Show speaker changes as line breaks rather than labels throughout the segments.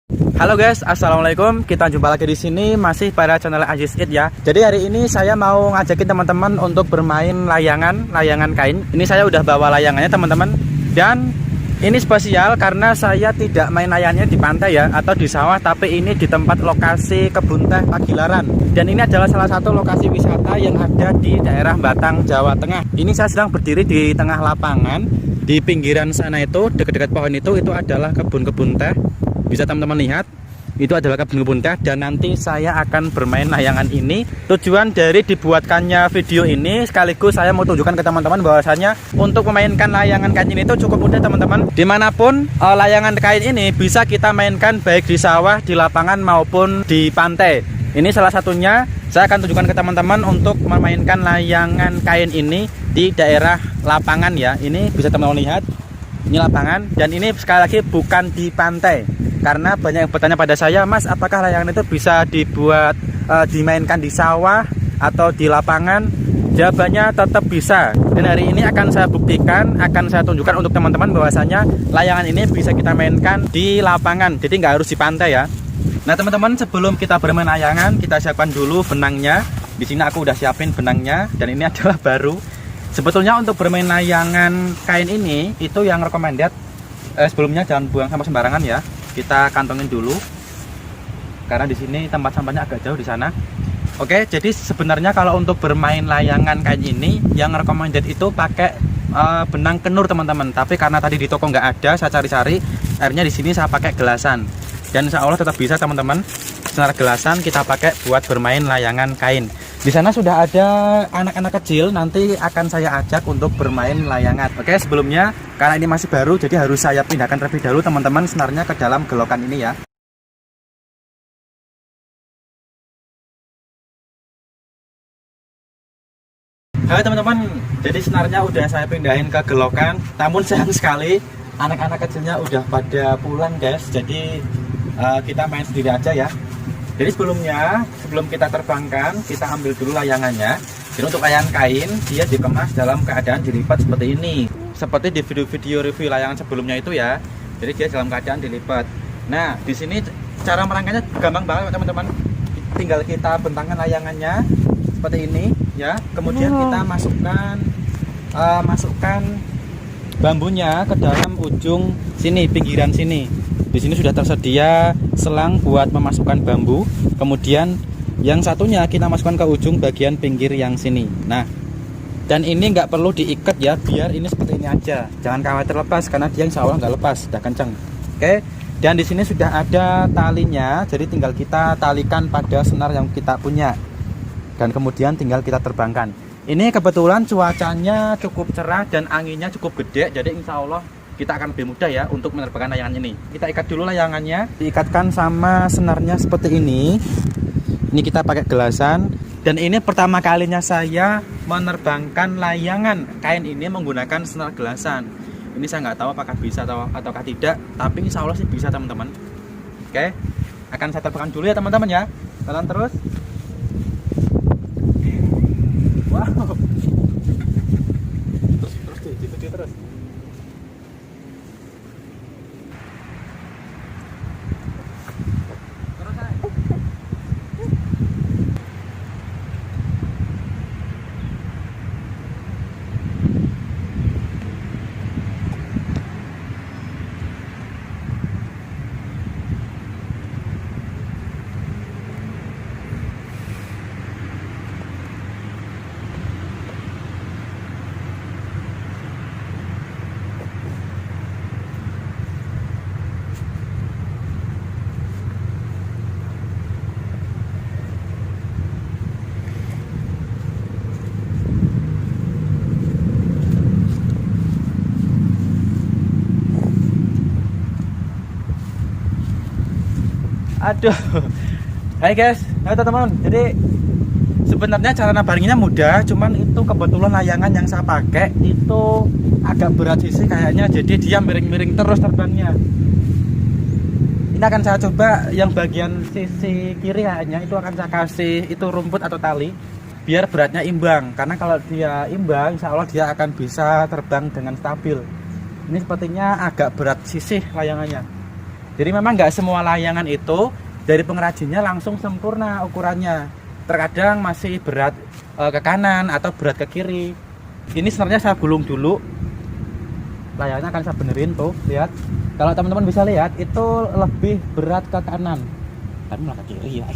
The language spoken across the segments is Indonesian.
Halo guys, assalamualaikum. Kita jumpa lagi di sini masih pada channel Aziz It ya. Jadi hari ini saya mau ngajakin teman-teman untuk bermain layangan kain. Ini saya udah bawa layangannya teman-teman. Dan ini spesial karena saya tidak main layangannya di pantai ya atau di sawah, tapi ini di tempat lokasi kebun teh Pagilaran. Dan ini adalah salah satu lokasi wisata yang ada di daerah Batang, Jawa Tengah. Ini saya sedang berdiri di tengah lapangan. Di pinggiran sana itu, dekat-dekat pohon itu adalah kebun-kebun teh. Bisa teman-teman lihat, itu adalah kebun-kebun teh, dan nanti saya akan bermain layangan ini. Tujuan dari dibuatkannya video ini sekaligus saya mau tunjukkan ke teman-teman bahwasanya untuk memainkan layangan kain ini itu cukup mudah teman-teman. Dimanapun layangan kain ini bisa kita mainkan, baik di sawah, di lapangan maupun di pantai. Ini salah satunya saya akan tunjukkan ke teman-teman untuk memainkan layangan kain ini di daerah lapangan ya. Ini bisa teman-teman lihat, ini lapangan, dan ini sekali lagi bukan di pantai. Karena banyak yang bertanya pada saya, Mas, apakah layangan itu bisa dibuat dimainkan di sawah atau di lapangan? Jawabannya tetap bisa. Dan hari ini akan saya buktikan, akan saya tunjukkan untuk teman-teman bahwasanya layangan ini bisa kita mainkan di lapangan. Jadi nggak harus di pantai ya. Nah teman-teman, sebelum kita bermain layangan, kita siapkan dulu benangnya. Di sini aku udah siapin benangnya, dan ini adalah baru. Sebetulnya untuk bermain layangan kain ini itu yang recommended. Sebelumnya jangan buang sampah sembarangan ya. Kita kantongin dulu karena di sini tempat sampahnya agak jauh di sana. Oke, jadi sebenarnya kalau untuk bermain layangan kain ini yang recommended itu pakai benang kenur teman-teman. Tapi karena tadi di toko nggak ada, saya cari-cari, akhirnya di sini saya pakai gelasan. Dan insya Allah tetap bisa teman-teman. Senar gelasan kita pakai buat bermain layangan kain. Di sana sudah ada anak-anak kecil, nanti akan saya ajak untuk bermain layangan. Oke, sebelumnya karena ini masih baru, jadi harus saya pindahkan terlebih dahulu teman-teman senarnya ke dalam gelokan ini ya. Halo teman-teman, jadi senarnya udah saya pindahin ke gelokan. Namun sayang sekali anak-anak kecilnya udah pada pulang guys. Jadi kita main sendiri aja ya. Jadi sebelum kita terbangkan, kita ambil dulu layangannya. Jadi untuk layangan kain, dia dikemas dalam keadaan dilipat seperti ini. Seperti di video-video review layangan sebelumnya itu ya. Jadi dia dalam keadaan dilipat. Nah, di sini cara merangkainya gampang banget teman-teman. Tinggal kita bentangkan layangannya seperti ini ya. Kemudian kita masukkan bambunya ke dalam ujung sini, pinggiran sini. Di sini sudah tersedia selang buat memasukkan bambu. Kemudian yang satunya kita masukkan ke ujung bagian pinggir yang sini. Nah, dan ini nggak perlu diikat ya, biar ini seperti ini aja. Jangan khawatir lepas karena dia insya Allah nggak lepas, sudah kencang. Oke. Dan di sini sudah ada talinya, jadi tinggal kita talikan pada senar yang kita punya. Dan kemudian tinggal kita terbangkan. Ini kebetulan cuacanya cukup cerah dan anginnya cukup gede, jadi insya Allah kita akan lebih mudah ya untuk menerbangkan layangan ini. Kita ikat dulu layangannya, diikatkan sama senarnya seperti ini. Ini kita pakai gelasan, dan ini pertama kalinya saya menerbangkan layangan kain ini menggunakan senar gelasan. Ini saya nggak tahu apakah bisa ataukah tidak, tapi insya Allah sih bisa teman-teman. Oke, akan saya terbangkan dulu ya teman-teman ya. Jalan terus. Wow. Terus diikuti terus. Aduh. Hai guys, halo teman-teman. Jadi sebenarnya cara nabaringinnya mudah, cuman itu kebetulan layangan yang saya pakai itu agak berat sisi kayaknya, jadi dia miring-miring terus terbangnya. Ini akan saya coba yang bagian sisi kiri kayaknya itu akan saya kasih itu rumput atau tali biar beratnya imbang, karena kalau dia imbang insya Allah dia akan bisa terbang dengan stabil. Ini sepertinya agak berat sisih layangannya. Jadi memang nggak semua layangan itu dari pengrajinnya langsung sempurna ukurannya. Terkadang masih berat ke kanan atau berat ke kiri. Ini sebenarnya saya gulung dulu. Layangannya akan saya benerin tuh, lihat. Kalau teman-teman bisa lihat, itu lebih berat ke kanan. Kan malah ke kiri ya.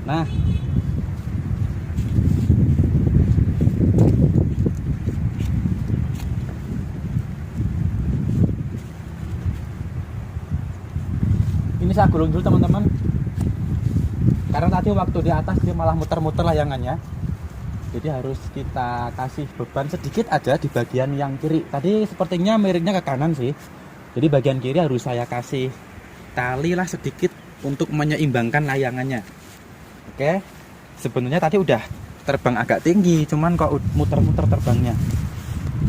Nah, ini saya gulung dulu teman-teman, karena tadi waktu di atas dia malah muter-muter layangannya, jadi harus kita kasih beban sedikit aja di bagian yang kiri. Tadi sepertinya miringnya ke kanan sih, jadi bagian kiri harus saya kasih tali lah sedikit untuk menyeimbangkan layangannya. Oke, sebenarnya tadi udah terbang agak tinggi, cuman kok muter-muter terbangnya.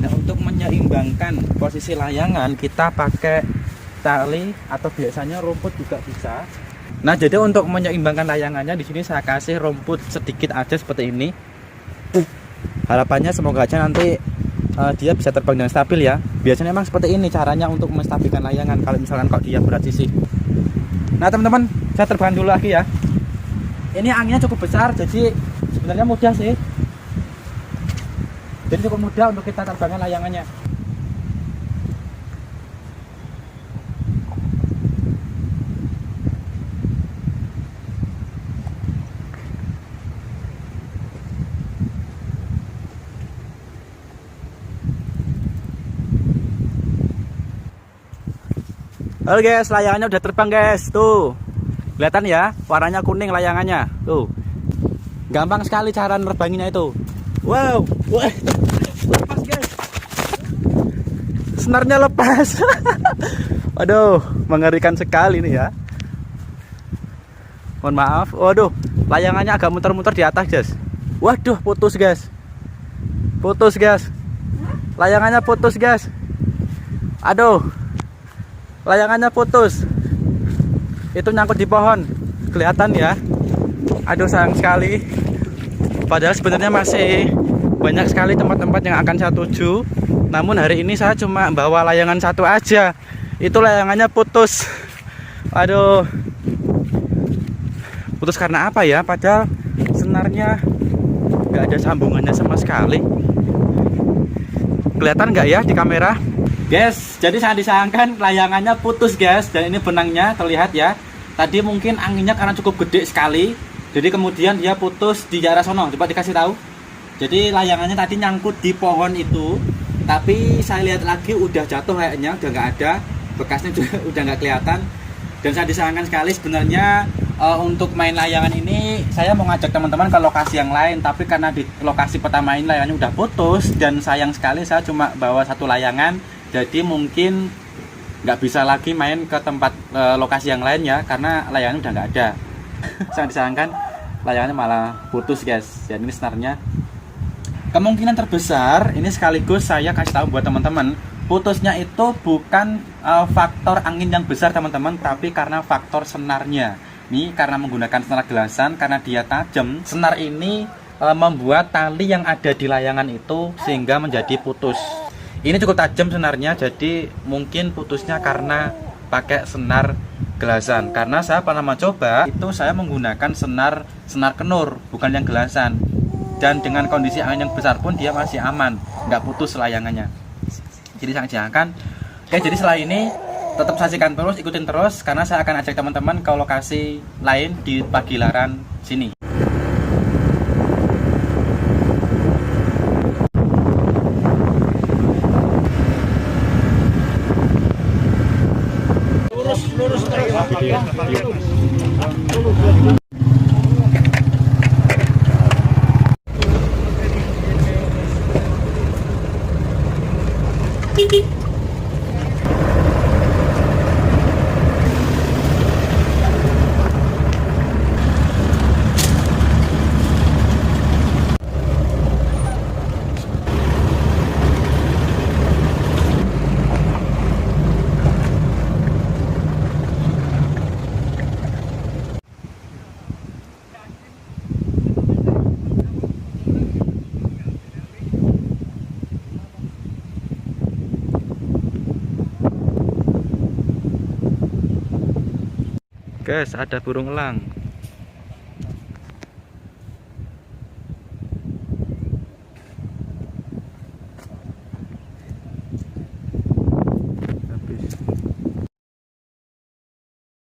Nah, untuk menyeimbangkan posisi layangan kita pakai tali atau biasanya rumput juga bisa. Nah, jadi untuk menyeimbangkan layangannya di sini saya kasih rumput sedikit aja seperti ini. Harapannya semoga aja nanti dia bisa terbang dengan stabil ya. Biasanya memang seperti ini caranya untuk menstabilkan layangan kalau misalkan kok dia berat sisi. Nah, teman-teman, saya terbang dulu lagi ya. Ini anginnya cukup besar, jadi sebenarnya mudah sih. Jadi cukup mudah untuk kita terbangkan layangannya. Halo guys, layangannya udah terbang guys. Tuh, kelihatan ya, warnanya kuning layangannya. Tuh, gampang sekali cara nerbanginnya itu. Wow, wah, lepas guys. Senarnya lepas. Waduh, mengerikan sekali nih ya. Mohon maaf. Waduh, layangannya agak muter-muter di atas guys. Waduh, putus guys. Putus guys. Layangannya putus guys. Aduh, layangannya putus. Itu nyangkut di pohon. Kelihatan ya. Aduh, sayang sekali. Padahal sebenarnya masih banyak sekali tempat-tempat yang akan saya tuju. Namun hari ini saya cuma bawa layangan satu aja. Itu layangannya putus. Aduh. Putus karena apa ya? Padahal senarnya nggak ada sambungannya sama sekali. Kelihatan nggak ya di kamera? Guys, jadi saya disayangkan layangannya putus guys. Dan ini benangnya terlihat ya. Tadi mungkin anginnya karena cukup gede sekali, jadi kemudian dia putus di daerah sono. Coba dikasih tahu. Jadi layangannya tadi nyangkut di pohon itu, tapi saya lihat lagi udah jatuh kayaknya, udah nggak ada. Bekasnya juga udah nggak kelihatan. Dan saya disayangkan sekali sebenarnya. Untuk main layangan ini saya mau ngajak teman-teman ke lokasi yang lain, tapi karena di lokasi pertama ini layangannya udah putus, dan sayang sekali saya cuma bawa satu layangan. Jadi mungkin nggak bisa lagi main ke tempat lokasi yang lain ya, karena layangannya udah nggak ada. Sangat disayangkan, layangannya malah putus guys. Dan ini senarnya kemungkinan terbesar ini sekaligus saya kasih tahu buat teman-teman, putusnya itu bukan faktor angin yang besar teman-teman, tapi karena faktor senarnya. Nih, karena menggunakan senar gelasan, karena dia tajam, senar ini membuat tali yang ada di layangan itu sehingga menjadi putus. Ini cukup tajam senarnya, jadi mungkin putusnya karena pakai senar gelasan. Karena saya pernah mencoba, itu saya menggunakan senar kenur, bukan yang gelasan. Dan dengan kondisi angin yang besar pun dia masih aman, nggak putus layangannya. Jadi sangat disayangkan. Oke, jadi setelah ini tetap saksikan terus, ikutin terus, karena saya akan ajak teman-teman ke lokasi lain di Pagilaran sini. Lurus terus. Guys, ada burung elang.